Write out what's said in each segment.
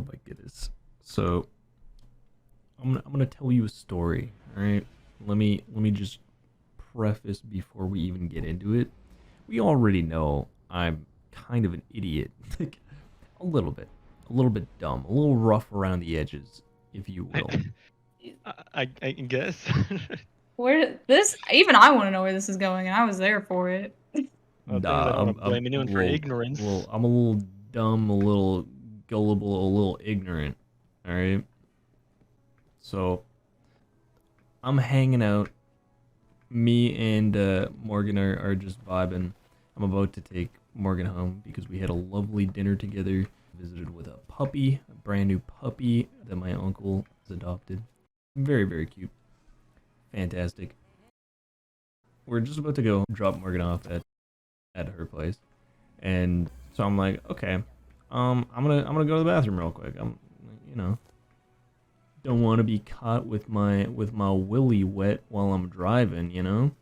Oh my goodness. So I'm gonna tell you a story. All right. Let me just preface before we even get into it. We already know I'm kind of an idiot, like a little bit dumb, a little rough around the edges, if you I, will. I guess. Where this even I want to know where this is going, and I was there for it. Well, thing is, I Nah, don't want to I'm blame anyone a for ignorance. I'm a little dumb, a little gullible, a little ignorant. All right. So I'm hanging out. Me and Morgan are just vibing. I'm about to take Morgan home because we had a lovely dinner together. Visited with a puppy, a brand new puppy that my uncle has adopted. Very, very cute. Fantastic. We're just about to go drop Morgan off at her place. And so I'm like, okay, I'm gonna go to the bathroom real quick. You know, don't want to be caught with my willy wet while I'm driving.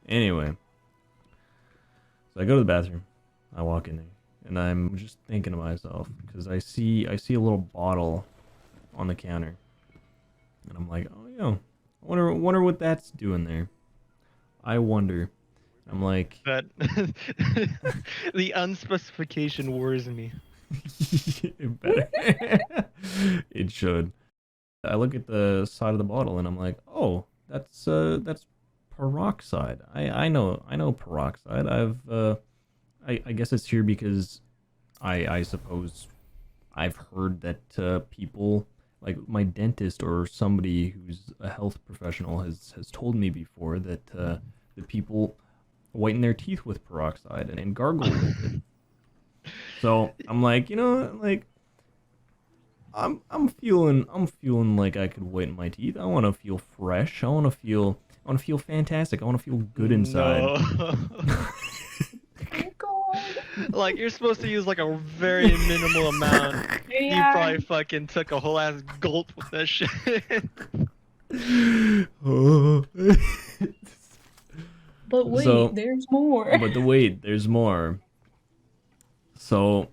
Anyway, so I go to the bathroom. I walk in there, and I'm just thinking to myself because I see a little bottle on the counter, and I'm like, oh yeah, I wonder what that's doing there. I wonder. I'm like, But the unspecification worries me. it better. It should. I look at the side of the bottle and I'm like, oh, that's peroxide. I know peroxide. I guess it's here because I suppose I've heard that people like my dentist or somebody who's a health professional has told me before that the people whiten their teeth with peroxide and gargle with it. So I'm like, like I'm feeling like I could whiten my teeth. I want to feel fresh. I want to feel fantastic. I want to feel good inside. No. Oh God. Like, you're supposed to use like a very minimal amount. You Yeah. probably fucking took a whole ass gulp with that shit. But wait, So, there's more. but wait, there's more. So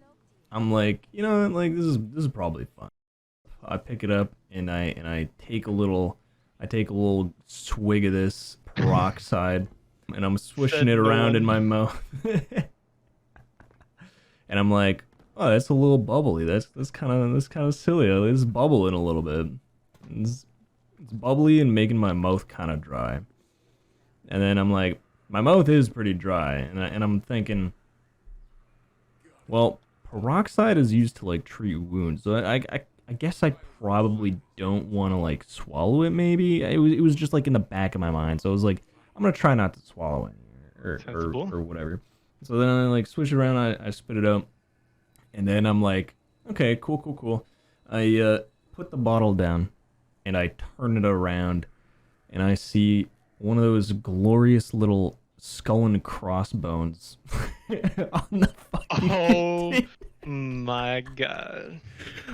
I'm like, like this is probably fun. I pick it up and I take a little swig of this peroxide and I'm swishing Said it no around in one. my mouth. And I'm like, oh, that's a little bubbly. That's kind of silly. It's bubbling a little bit. It's bubbly and making my mouth kind of dry. And then I'm like, my mouth is pretty dry, and I'm thinking, well, peroxide is used to like treat wounds, so I guess I probably don't want to like swallow it. Maybe it was just like in the back of my mind, so I was like, I'm gonna try not to swallow it or or, Sensible. or whatever. So then I like switch it around, I spit it out, and then I'm like, okay, cool, cool, cool. I put the bottle down, and I turn it around, and I see one of those glorious little skull and crossbones on the fucking Oh thing. my god.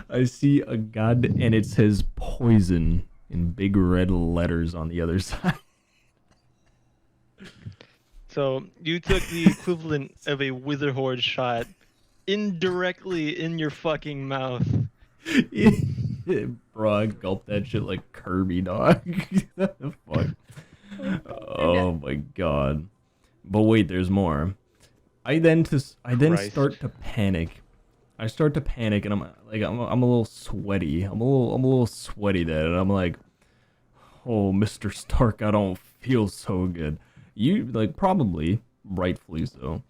I see a god, and it says poison in big red letters on the other side. So you took the equivalent of a Witherhoard shot indirectly in your fucking mouth. Bro, I gulped that shit like Kirby, dog. What the fuck? Oh my god. But wait, there's more. I then Christ. start to panic. I start to panic, and I'm a little sweaty. I'm a little sweaty then, and I'm like, oh, Mr. Stark, I don't feel so good. You like probably rightfully so.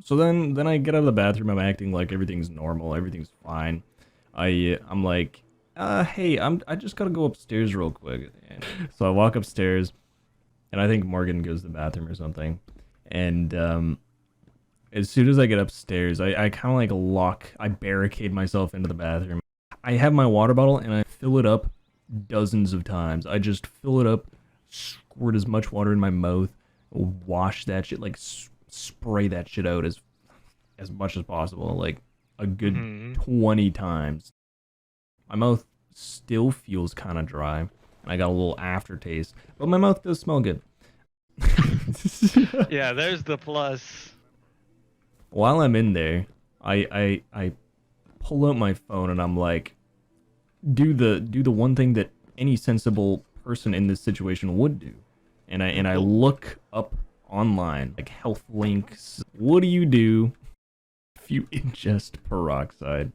So then I get out of the bathroom. I'm acting like everything's normal, everything's fine. I'm like, hey, I just gotta go upstairs real quick. And so I walk upstairs, and I think Morgan goes to the bathroom or something. And as soon as I get upstairs, I kind of like I barricade myself into the bathroom. I have my water bottle and I fill it up dozens of times. I just fill it up, squirt as much water in my mouth, wash that shit, like spray that shit out as much as possible, like a good Mhm. 20 times. My mouth still feels kind of dry, and I got a little aftertaste, but my mouth does smell good. Yeah, there's the plus. While I'm in there, I pull out my phone and I'm like, do the one thing that any sensible person in this situation would do. And I look up online, like health links. What do you do if you ingest peroxide?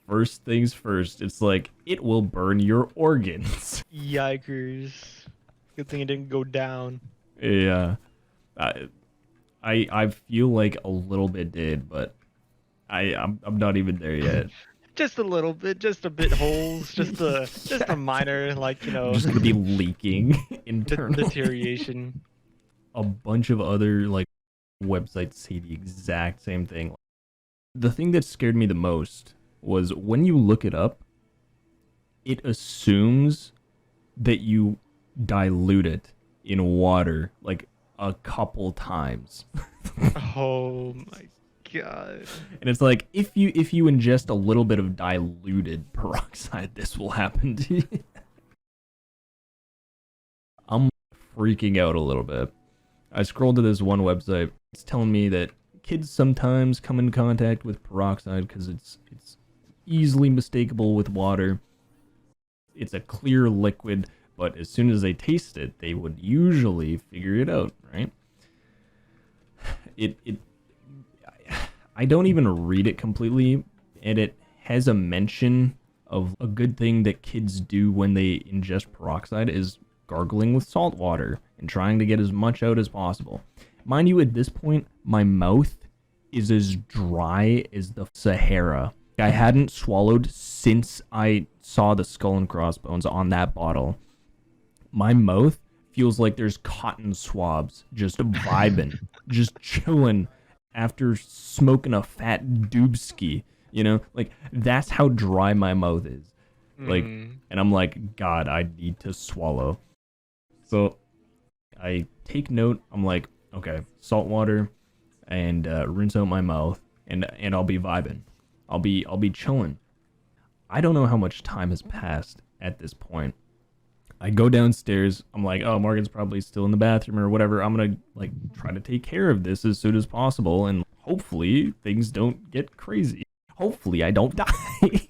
First things first, it's like, it will burn your organs. Yikers. Good thing it didn't go down. Yeah. I feel like a little bit did, but I'm not even there yet. Just a little bit, just a bit holes, just a minor, like, I'm just gonna be leaking internally. deterioration. A bunch of other like websites say the exact same thing. The thing that scared me the most was when you look it up, it assumes that you dilute it in water like a couple times. Oh my god. And it's like, if you ingest a little bit of diluted peroxide, this will happen to you. I'm freaking out a little bit. I scrolled to this one website. It's telling me that kids sometimes come in contact with peroxide because it's easily mistakable with water. It's a clear liquid, but as soon as they taste it, they would usually figure it out, right? I don't even read it completely, and it has a mention of a good thing that kids do when they ingest peroxide is gargling with salt water and trying to get as much out as possible. Mind you, at this point, my mouth is as dry as the Sahara. I hadn't swallowed since I saw the skull and crossbones on that bottle. My mouth feels like there's cotton swabs just vibing, just chilling after smoking a fat doobski, you know? Like, that's how dry my mouth is. Like, and I'm like, God, I need to swallow. So I take note. I'm like, okay, salt water and rinse out my mouth, and I'll be vibing. I'll be chilling. I don't know how much time has passed at this point. I go downstairs. I'm like, oh, Morgan's probably still in the bathroom or whatever. I'm gonna like try to take care of this as soon as possible, and hopefully things don't get crazy. Hopefully I don't die.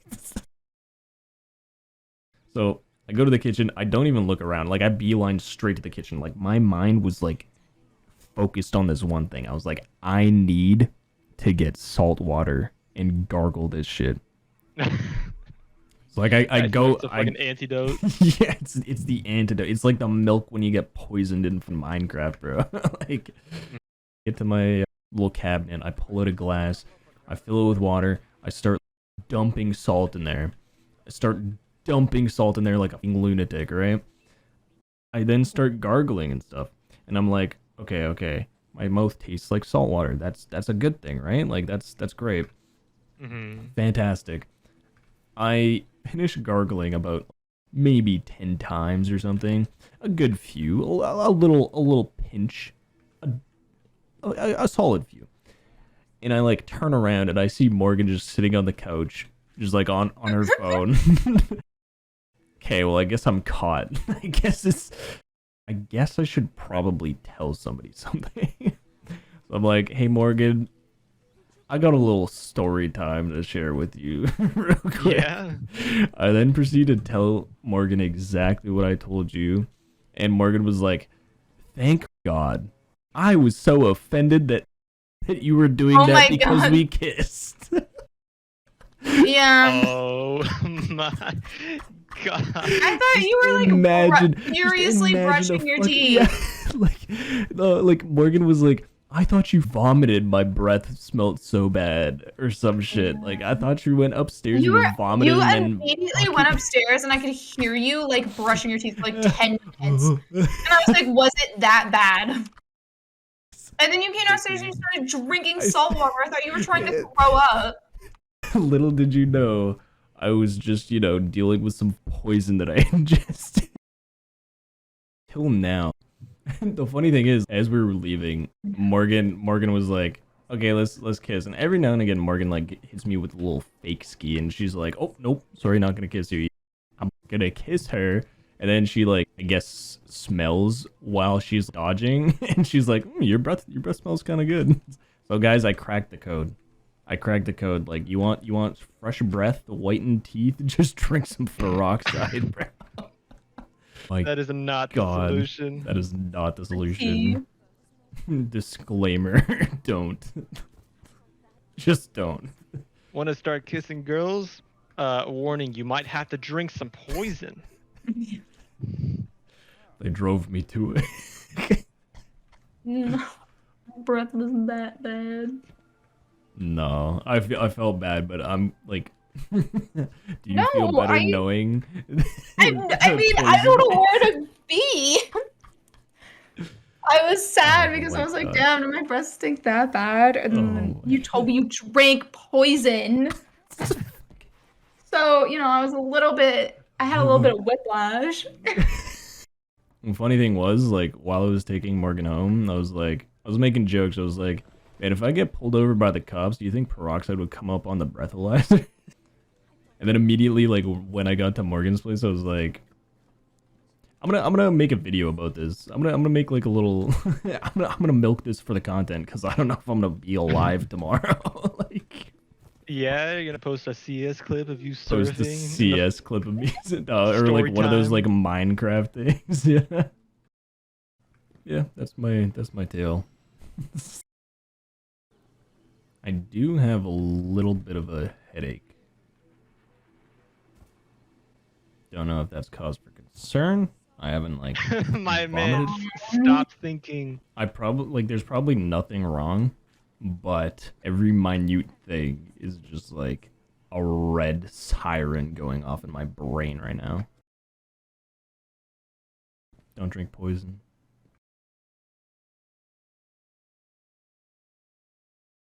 So I go to the kitchen. I don't even look around. Like, I beeline straight to the kitchen. Like, my mind was like focused on this one thing. I was like, I need to get salt water and gargle this shit. So like I go, it's a fucking antidote. Yeah, it's the antidote. It's like the milk when you get poisoned in Minecraft, bro. Like, get to my little cabinet. I pull out a glass. I fill it with water. I start dumping salt in there. I start dumping salt in there like a lunatic, right? I then start gargling and stuff, and I'm like, okay, my mouth tastes like salt water. That's a good thing, right? Like, that's great. Fantastic. I finish gargling about maybe 10 times or something. A good few, a little pinch, a solid few. And I like turn around and I see Morgan just sitting on the couch, just like on her phone. Okay, well, I guess I'm caught. I guess I should probably tell somebody something. So I'm like, hey, Morgan, I got a little story time to share with you real quick. Yeah. I then proceed to tell Morgan exactly what I told you. And Morgan was like, thank God. I was so offended that you were doing that because God. we kissed. Yeah. Oh my god. I thought you were like Imagine, furiously brushing your teeth. Yeah, like Morgan was like, I thought you vomited. My breath smelled so bad, or some shit. Like, I thought you went upstairs and vomited. You and immediately went upstairs, and I could hear you like brushing your teeth for like 10 minutes. And I was like, was it that bad? And then you came downstairs and you started drinking salt water. I thought you were trying to throw up. Little did you know, I was just, dealing with some poison that I ingested. Till now. The funny thing is, as we were leaving, Morgan was like, okay, let's kiss. And every now and again, Morgan like hits me with a little fake ski, and she's like, oh, nope, sorry, not gonna kiss you. I'm gonna kiss her. And then she like, I guess, smells while she's dodging, and she's like, your breath smells kind of good. So guys, I cracked the code. I cracked the code. Like, you want fresh breath, whitened teeth? Just drink some peroxide, bro. Like, That is not God, the solution. that is not the Tea. solution. Disclaimer: don't. Just don't. Want to start kissing girls? Warning: you might have to drink some poison. They drove me to it. No, my breath wasn't that bad. No, I felt bad, but I'm like, do you No, feel better knowing? I mean, I don't know where to be. I was sad Oh because my I was like, God. damn, did my breath stink that bad? And then Oh you my told me you drank poison. So, I was a little bit, I had a little bit of whiplash. The funny thing was, like, while I was taking Morgan home, I was making jokes. I was like, man, if I get pulled over by the cops, do you think peroxide would come up on the breathalyzer? And then immediately, like, when I got to Morgan's place, I was like, I'm gonna make a video about this. I'm gonna make like a little. I'm gonna milk this for the content because I don't know if I'm gonna be alive tomorrow. Like, Yeah, you're gonna post a CS clip of you post surfing. a in the- CS clip of me, or Story like one of those time. like Minecraft things. Yeah, yeah, that's my tale. I do have a little bit of a headache. Don't know if that's cause for concern. I haven't like My man, vomited. stop thinking. I probably like there's probably nothing wrong, but every minute thing is just like a red siren going off in my brain right now. Don't drink poison.